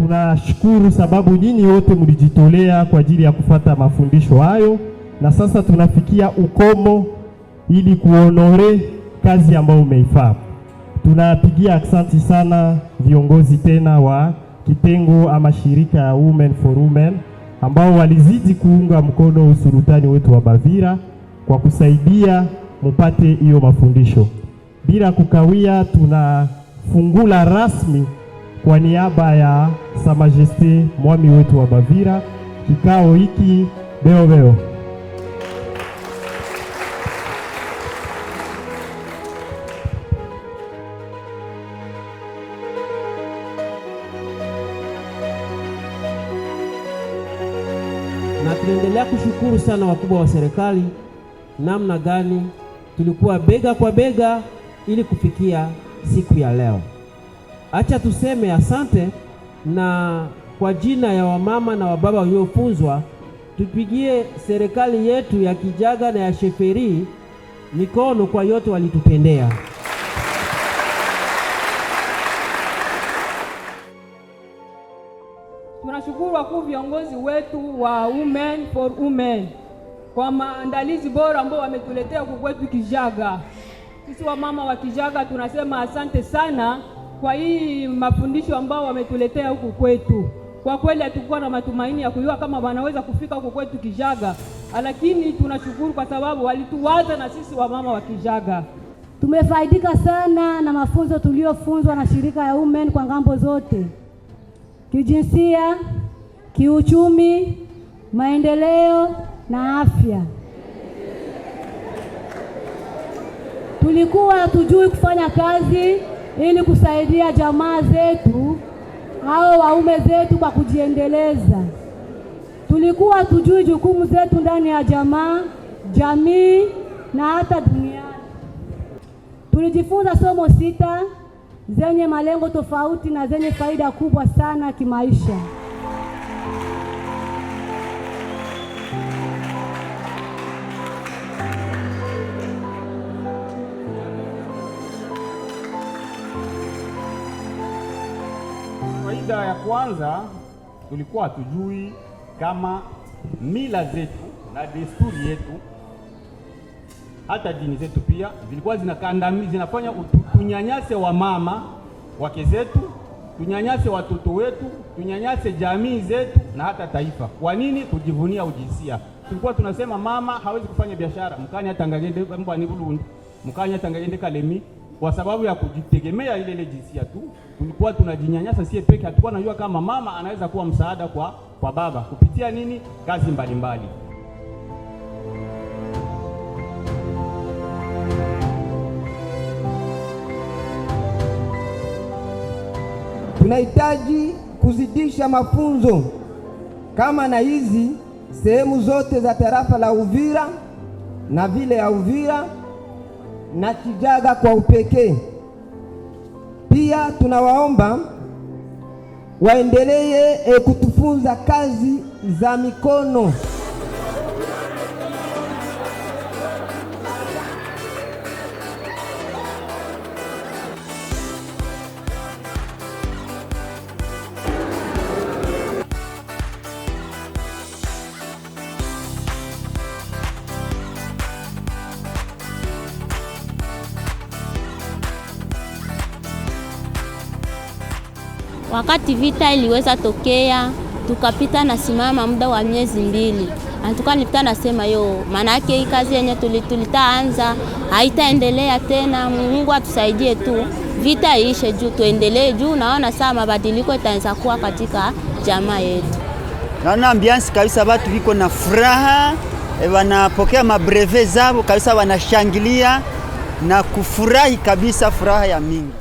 tunashukuru sababu nyinyi wote mlijitolea kwa ajili ya kufuata mafundisho hayo, na sasa tunafikia ukomo ili kuonore kazi ambayo umeifanya. Tunapigia asante sana viongozi tena wa kitengo ama shirika ya Women for Women ambao walizidi kuunga mkono usultani wetu wa Bavira kwa kusaidia mupate hiyo mafundisho. Bila kukawia, tunafungula rasmi kwa niaba ya Sa Majesté mwami wetu wa Bavira kikao hiki beo. Na tunaendelea kushukuru sana wakubwa wa serikali, namna gani tulikuwa bega kwa bega ili kufikia siku ya leo. Acha tuseme asante, na kwa jina ya wamama na wababa waliofunzwa, tupigie serikali yetu ya Kijaga na ya Sheferi mikono kwa yote walitupendea. Tunashukuru wakuu viongozi wetu wa Women for Women kwa maandalizi bora ambao wametuletea huku kwetu Kijaga. Sisi wamama wa Kijaga tunasema asante sana kwa hii mafundisho ambao wametuletea huku kwetu. Kwa kweli hatukuwa na matumaini ya kujua kama wanaweza kufika huku kwetu Kijaga, lakini tunashukuru kwa sababu walituwaza na sisi wamama wa Kijaga. Tumefaidika sana na mafunzo tuliofunzwa na shirika ya Women kwa ngambo zote: kijinsia, kiuchumi, maendeleo na afya. Tulikuwa hatujui kufanya kazi ili kusaidia jamaa zetu au waume zetu kwa kujiendeleza. Tulikuwa hatujui jukumu zetu ndani ya jamaa, jamii na hata duniani. Tulijifunza somo 6 zenye malengo tofauti na zenye faida kubwa sana kimaisha. Faida ya kwanza, tulikuwa hatujui kama mila zetu na desturi yetu hata dini zetu pia zilikuwa zinakandamiza, zinafanya tunyanyase wa mama wake zetu, tunyanyase watoto wetu, tunyanyase jamii zetu na hata taifa. Kwa nini? Tujivunia ujinsia. Tulikuwa tunasema mama hawezi kufanya biashara, mkanya tangagende mbani Bulundu, mkanya tangagende Kalemi, kwa sababu ya kujitegemea ile jinsia tu. Tulikuwa tunajinyanyasa sie peke, hatukuwa najua kama mama anaweza kuwa msaada kwa baba kupitia nini? Kazi mbalimbali. Tunahitaji kuzidisha mafunzo kama na hizi sehemu zote za tarafa la Uvira na vile ya Uvira na Kijaga kwa upekee. Pia tunawaomba waendelee kutufunza kazi za mikono. Wakati vita iliweza tokea, tukapita na simama muda wa miezi 2. Nilipita nasema maana yake hii kazi yenye tulitaanza haitaendelea tena. Mungu atusaidie tu vita iishe juu tuendelee juu. Naona saa mabadiliko itaanza kuwa katika jamaa yetu. Naona ambiance kabisa, watu wiko na furaha, wanapokea mabreve zao kabisa, wanashangilia na kufurahi kabisa, furaha ya mingi.